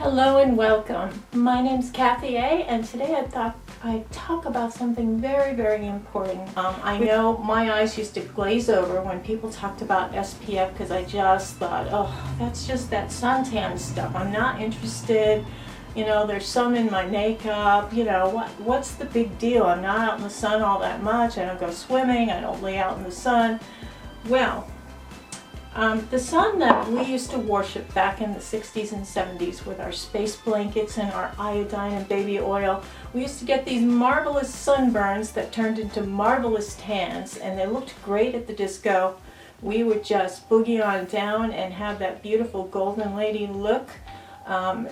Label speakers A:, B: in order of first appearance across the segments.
A: Hello and welcome. My name's Kathy A, and today I thought I'd talk about something very, very important. I know my eyes used to glaze over when people talked about SPF because I just thought, oh, that's just that suntan stuff. I'm not interested. You know, there's some in my makeup. You know, what's the big deal? I'm not out in the sun all that much. I don't go swimming. I don't lay out in the sun. Well, the sun that we used to worship back in the 60s and 70s with our space blankets and our iodine and baby oil, we used to get these marvelous sunburns that turned into marvelous tans, and they looked great at the disco. We would just boogie on down and have that beautiful golden lady look.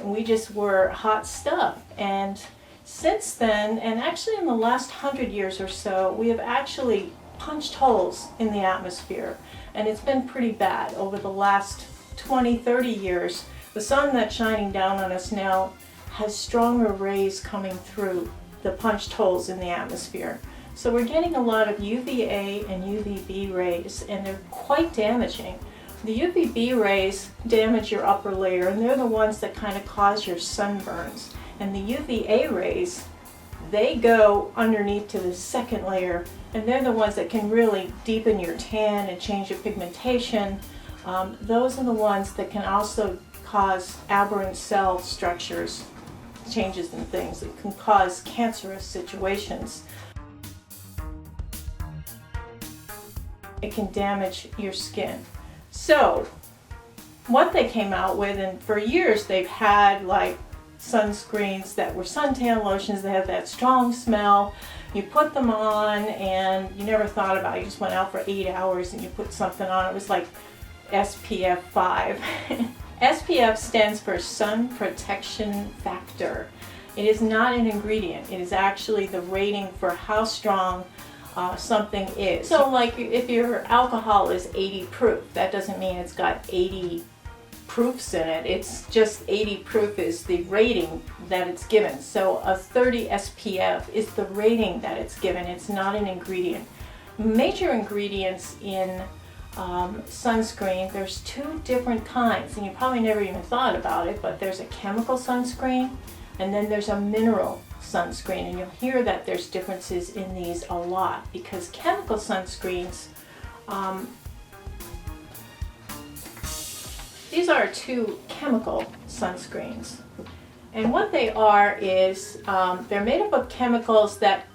A: We just were hot stuff. And since then, and actually in the last 100 years or so, we have actually punched holes in the atmosphere, and it's been pretty bad over the last 20-30 years. The sun that's shining down on us now has stronger rays coming through the punched holes in the atmosphere. So we're getting a lot of UVA and UVB rays, and they're quite damaging. The UVB rays damage your upper layer, and they're the ones that kind of cause your sunburns. And the UVA rays, they go underneath to the second layer, and they're the ones that can really deepen your tan and change your pigmentation. Those are the ones that can also cause aberrant cell structures, changes in things. It can cause cancerous situations. It can damage your skin. So what they came out with, and for years they've had like sunscreens that were suntan lotions. They have that strong smell. You put them on and you never thought about it. You just went out for 8 hours and you put something on. It was like SPF 5. SPF stands for sun protection factor. It is not an ingredient. It is actually the rating for how strong something is. So like if your alcohol is 80 proof, that doesn't mean it's got 80 proofs in it. It's just 80 proof is the rating that it's given. So a 30 SPF is the rating that it's given. It's not an ingredient. Major ingredients in sunscreen, there's two different kinds, and you probably never even thought about it, but there's a chemical sunscreen and then there's a mineral sunscreen, and you'll hear that there's differences in these a lot because chemical sunscreens, these are two chemical sunscreens, and what they are is they're made up of chemicals that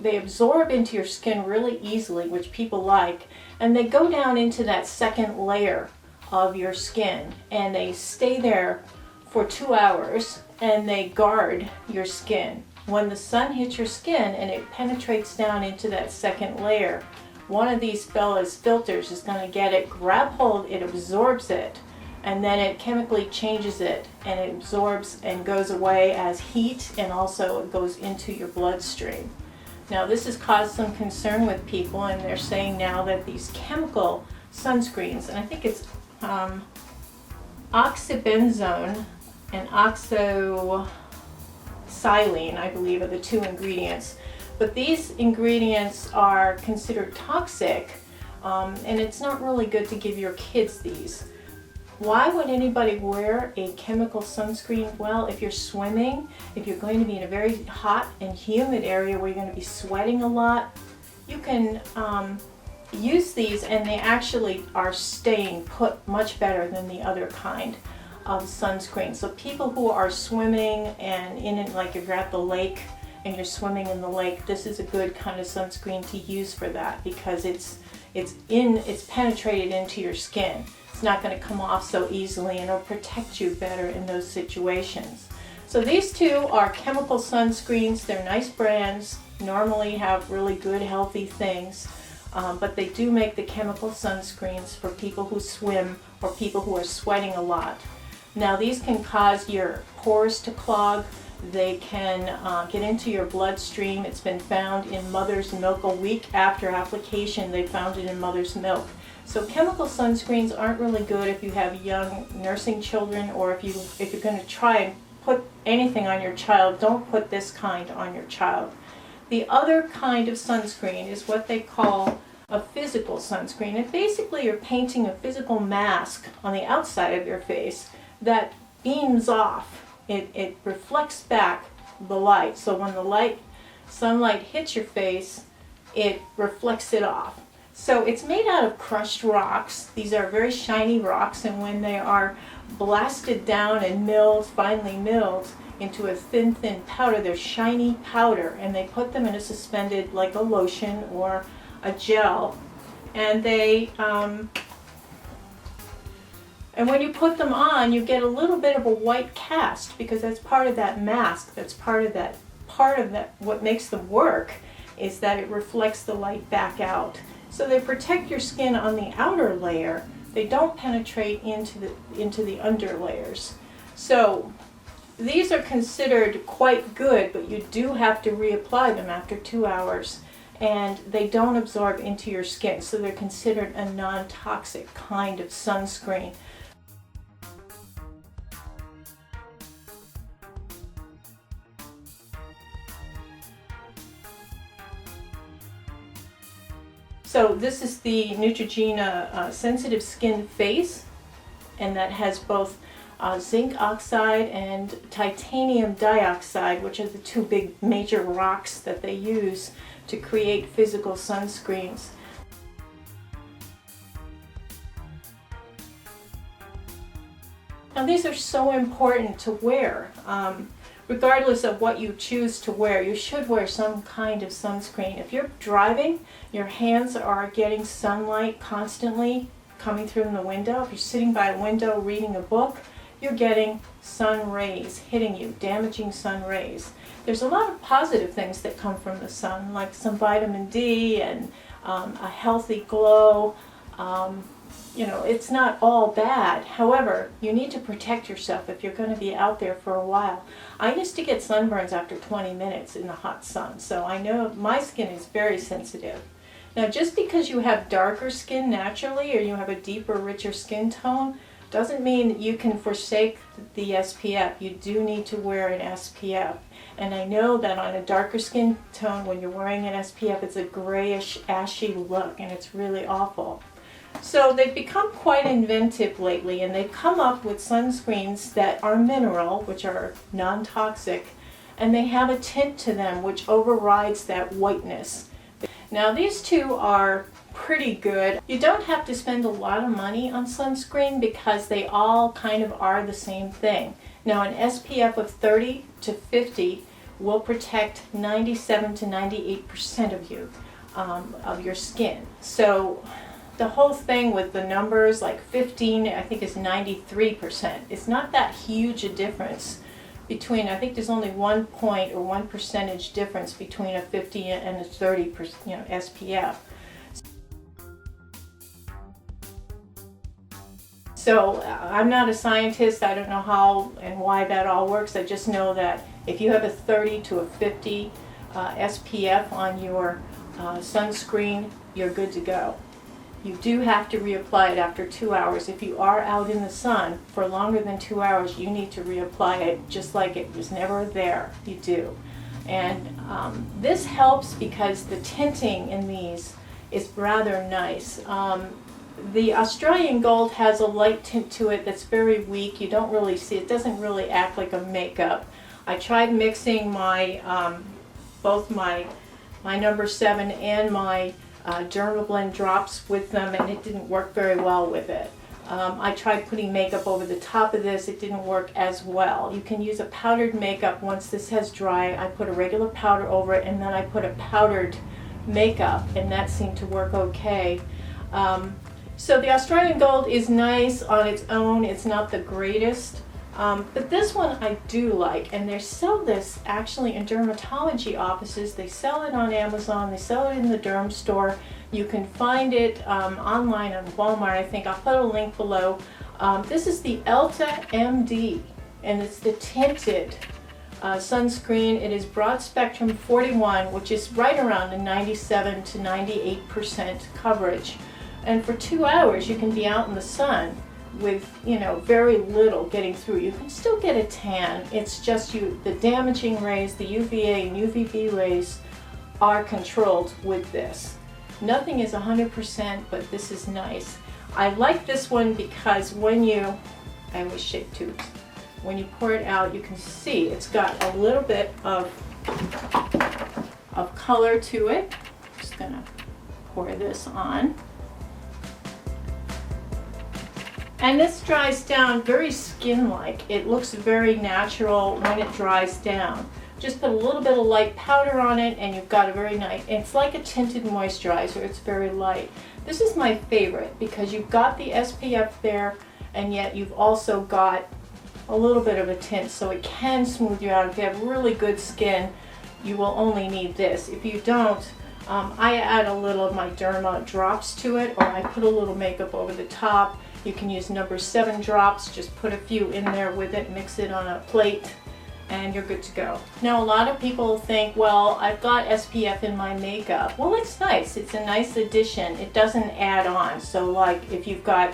A: they absorb into your skin really easily, which people like, and they go down into that second layer of your skin and they stay there for 2 hours and they guard your skin. When the sun hits your skin and it penetrates down into that second layer, one of these fellas filters is going to get it, grab hold, it absorbs it, and then it chemically changes it, and it absorbs and goes away as heat, and also it goes into your bloodstream. Now this has caused some concern with people, and they're saying now that these chemical sunscreens, and I think it's oxybenzone and oxoxylene, I believe, are the two ingredients. But these ingredients are considered toxic, and it's not really good to give your kids these. Why would anybody wear a chemical sunscreen? Well, if you're swimming, if you're going to be in a very hot and humid area where you're going to be sweating a lot, you can use these, and they actually are staying put much better than the other kind of sunscreen. So people who are swimming and in it, like if you're at the lake and you're swimming in the lake, this is a good kind of sunscreen to use for that because it's penetrated into your skin. It's not going to come off so easily, and it'll protect you better in those situations. So these two are chemical sunscreens. They're nice brands, normally have really good healthy things, but they do make the chemical sunscreens for people who swim or people who are sweating a lot. Now these can cause your pores to clog. They can get into your bloodstream. It's been found in mother's milk. A week after application, they found it in mother's milk. So chemical sunscreens aren't really good if you have young nursing children, or if you're going to try and put anything on your child, don't put this kind on your child. The other kind of sunscreen is what they call a physical sunscreen. And basically you're painting a physical mask on the outside of your face that beams off It reflects back the light. So when the sunlight hits your face, it reflects it off. So it's made out of crushed rocks. These are very shiny rocks, and when they are blasted down and milled, finely milled into a thin powder, they're shiny powder, and they put them in a suspended, like a lotion or a gel, and and when you put them on, you get a little bit of a white cast, because that's part of that mask. That's part of that. What makes them work is that it reflects the light back out. So they protect your skin on the outer layer. They don't penetrate into the under layers. So these are considered quite good, but you do have to reapply them after 2 hours, and they don't absorb into your skin. So they're considered a non-toxic kind of sunscreen. So this is the Neutrogena Sensitive Skin Face, and that has both zinc oxide and titanium dioxide, which are the two big major rocks that they use to create physical sunscreens. Now these are so important to wear. Regardless of what you choose to wear, you should wear some kind of sunscreen. If you're driving, your hands are getting sunlight constantly coming through the window. If you're sitting by a window reading a book, you're getting sun rays hitting you, damaging sun rays. There's a lot of positive things that come from the sun, like some vitamin D and a healthy glow. You know, it's not all bad. However, you need to protect yourself if you're going to be out there for a while. I used to get sunburns after 20 minutes in the hot sun, so I know my skin is very sensitive. Now, just because you have darker skin naturally, or you have a deeper, richer skin tone, doesn't mean that you can forsake the SPF. You do need to wear an SPF. And I know that on a darker skin tone, when you're wearing an SPF, it's a grayish, ashy look, and it's really awful. So they've become quite inventive lately, and they've come up with sunscreens that are mineral, which are non-toxic, and they have a tint to them which overrides that whiteness. Now these two are pretty good. You don't have to spend a lot of money on sunscreen because they all kind of are the same thing. Now an SPF of 30 to 50 will protect 97 to 98% of you, of your skin. So the whole thing with the numbers, like 15, I think is 93%. It's not that huge a difference between, I think there's only 1 point or 1 percentage difference between a 50 and a 30%, SPF. So I'm not a scientist. I don't know how and why that all works. I just know that if you have a 30 to a 50 SPF on your sunscreen, you're good to go. You do have to reapply it after 2 hours. If you are out in the sun for longer than 2 hours, you need to reapply it just like it was never there. You do. And this helps because the tinting in these is rather nice. The Australian Gold has a light tint to it that's very weak. You don't really see it. Doesn't really act like a makeup. I tried mixing my both my number 7 and my Dermablend drops with them, and it didn't work very well with it. I tried putting makeup over the top of this. It didn't work as well. You can use a powdered makeup once this has dried. I put a regular powder over it, and then I put a powdered makeup, and that seemed to work okay. So the Australian Gold is nice on its own. It's not the greatest. But this one I do like, and they sell this actually in dermatology offices. They sell it on Amazon, they sell it in the derm store. You can find it online on Walmart, I think. I'll put a link below. This is the Elta MD, and it's the tinted sunscreen. It is broad spectrum 41, which is right around the 97 to 98% coverage. And for 2 hours you can be out in the sun with, very little getting through. You can still get a tan. It's just the damaging rays, the UVA and UVB rays, are controlled with this. Nothing is 100%, but this is nice. I like this one because I always shake tubes. when you pour it out, you can see it's got a little bit of color to it. Just gonna pour this on. And this dries down very skin-like. It looks very natural when it dries down. Just put a little bit of light powder on it and you've got a very nice, it's like a tinted moisturizer. It's very light. This is my favorite because you've got the SPF there and yet you've also got a little bit of a tint, so it can smooth you out. If you have really good skin, you will only need this. If you don't, I add a little of my Derma drops to it, or I put a little makeup over the top. You can use number 7 drops, just put a few in there with it, mix it on a plate, and you're good to go. Now a lot of people think, well, I've got SPF in my makeup. Well, it's nice. It's a nice addition. It doesn't add on. So like if you've got,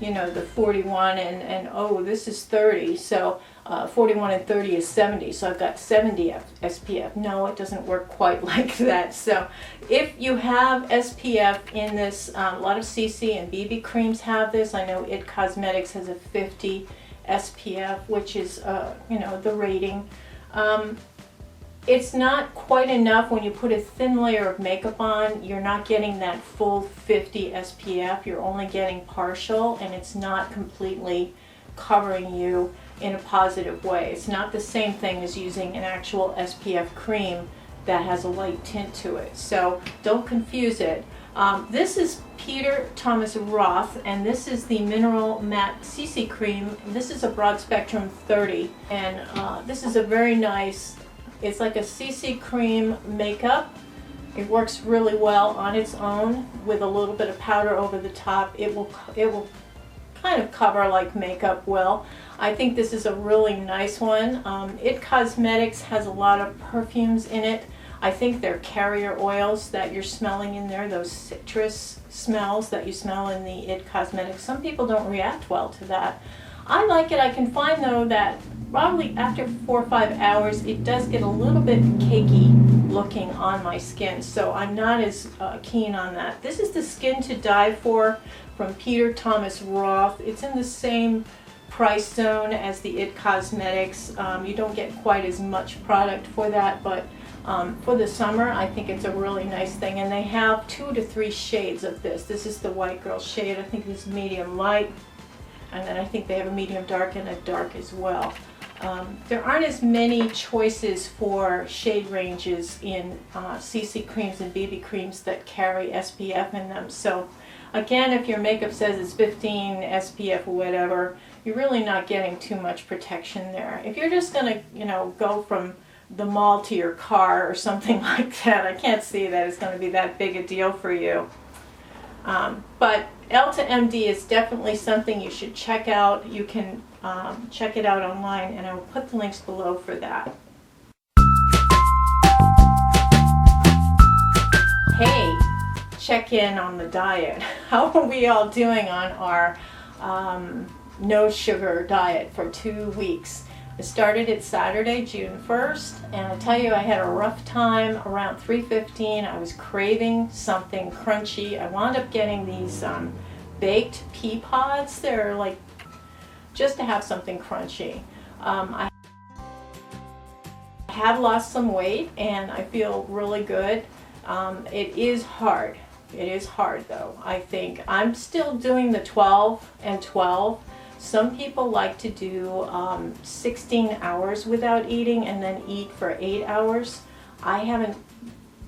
A: you know, the 41 and oh, this is 30, so 41 and 30 is 70, so I've got 70 SPF. No, it doesn't work quite like that. So if you have SPF in this, a lot of CC and BB creams have this. I know IT Cosmetics has a 50 SPF, which is, you know, the rating. It's not quite enough when you put a thin layer of makeup on. You're not getting that full 50 SPF. You're only getting partial, and it's not completely covering you in a positive way. It's not the same thing as using an actual SPF cream that has a light tint to it. So don't confuse it. This is Peter Thomas Roth, and this is the Mineral Matte CC Cream. This is a broad spectrum 30, and this is a very nice, it's like a CC cream makeup. It works really well on its own with a little bit of powder over the top. It will kind of cover like makeup will. I think this is a really nice one. IT Cosmetics has a lot of perfumes in it. I think they're carrier oils that you're smelling in there, those citrus smells that you smell in the IT Cosmetics. Some people don't react well to that. I like it. I can find though that probably after 4 or 5 hours it does get a little bit cakey looking on my skin, so I'm not as keen on that. This is the Skin to Die For from Peter Thomas Roth. It's in the same price zone as the IT Cosmetics. You don't get quite as much product for that, but for the summer I think it's a really nice thing, and they have 2 to 3 shades of this. This is the white girl shade. I think it's medium light, and then I think they have a medium dark and a dark as well. There aren't as many choices for shade ranges in CC creams and BB creams that carry SPF in them. So again, if your makeup says it's 15 SPF or whatever, you're really not getting too much protection there. If you're just going to, you know, go from the mall to your car or something like that, I can't see that it's going to be that big a deal for you. But Elta MD is definitely something you should check out. You can check it out online, and I will put the links below for that. Hey, check in on the diet. How are we all doing on our no sugar diet for 2 weeks? I started it Saturday, June 1st, and I tell you, I had a rough time around 3:15. I was craving something crunchy. I wound up getting these baked pea pods. They're like just to have something crunchy. I have lost some weight and I feel really good. It is hard. It is hard though. I think I'm still doing the 12 and 12. Some people like to do 16 hours without eating and then eat for 8 hours. I haven't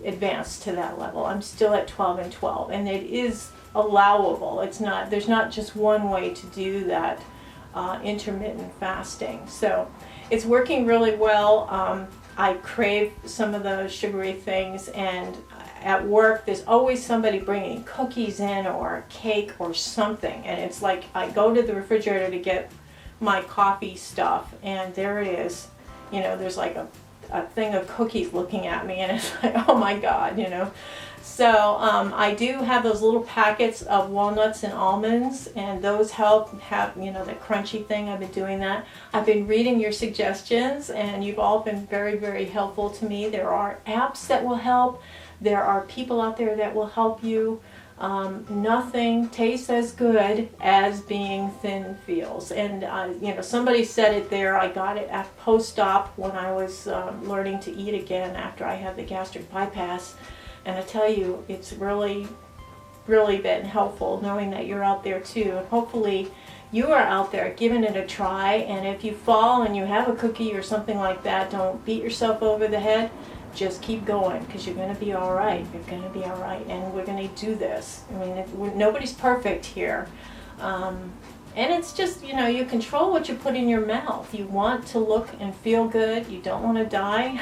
A: advanced to that level. I'm still at 12 and 12, and it is allowable. It's not, there's not just one way to do that intermittent fasting. So it's working really well. I crave some of the sugary things, and at work there's always somebody bringing cookies in or cake or something, and it's like I go to the refrigerator to get my coffee stuff and there it is, you know, there's like a thing of cookies looking at me, and it's like, oh my god, you know. So I do have those little packets of walnuts and almonds, and those help have, you know, that crunchy thing. I've been doing that. I've been reading your suggestions, and you've all been very, very helpful to me. There are apps that will help. There are people out there that will help you. Nothing tastes as good as being thin feels. And you know, somebody said it there. I got it at post-op when I was learning to eat again after I had the gastric bypass. And I tell you, it's really been helpful knowing that you're out there too. And hopefully you are out there giving it a try. And if you fall and you have a cookie or something like that, don't beat yourself over the head. Just keep going, because you're going to be all right. You're going to be all right, and we're going to do this. I mean, nobody's perfect here. And it's just, you know, you control what you put in your mouth. You want to look and feel good. You don't want to die.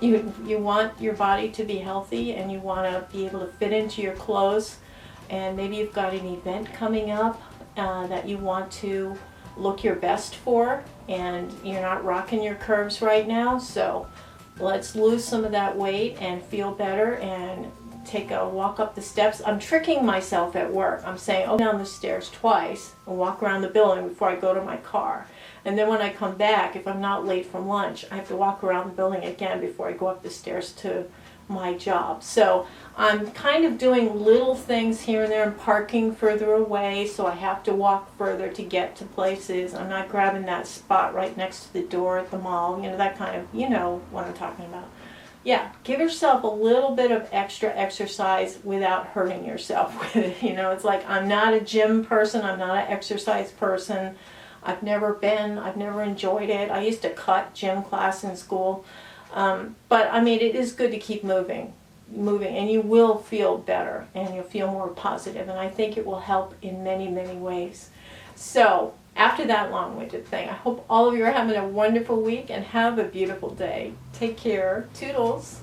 A: You want your body to be healthy, and you want to be able to fit into your clothes. And maybe you've got an event coming up that you want to look your best for, and you're not rocking your curves right now. So let's lose some of that weight and feel better and take a walk up the steps. I'm tricking myself at work. I'm saying, oh, down the stairs twice and walk around the building before I go to my car. And then when I come back, if I'm not late from lunch, I have to walk around the building again before I go up the stairs to my job. So I'm kind of doing little things here and there. I'm parking further away, so I have to walk further to get to places. I'm not grabbing that spot right next to the door at the mall, you know, that kind of, you know what I'm talking about. Yeah, give yourself a little bit of extra exercise without hurting yourself with it. You know, it's like, I'm not a gym person, I'm not an exercise person. I've never enjoyed it. I used to cut gym class in school. But I mean, it is good to keep moving, and you will feel better, and you'll feel more positive, and I think it will help in many, many ways. So after that long-winded thing, I hope all of you are having a wonderful week and have a beautiful day. Take care. Toodles.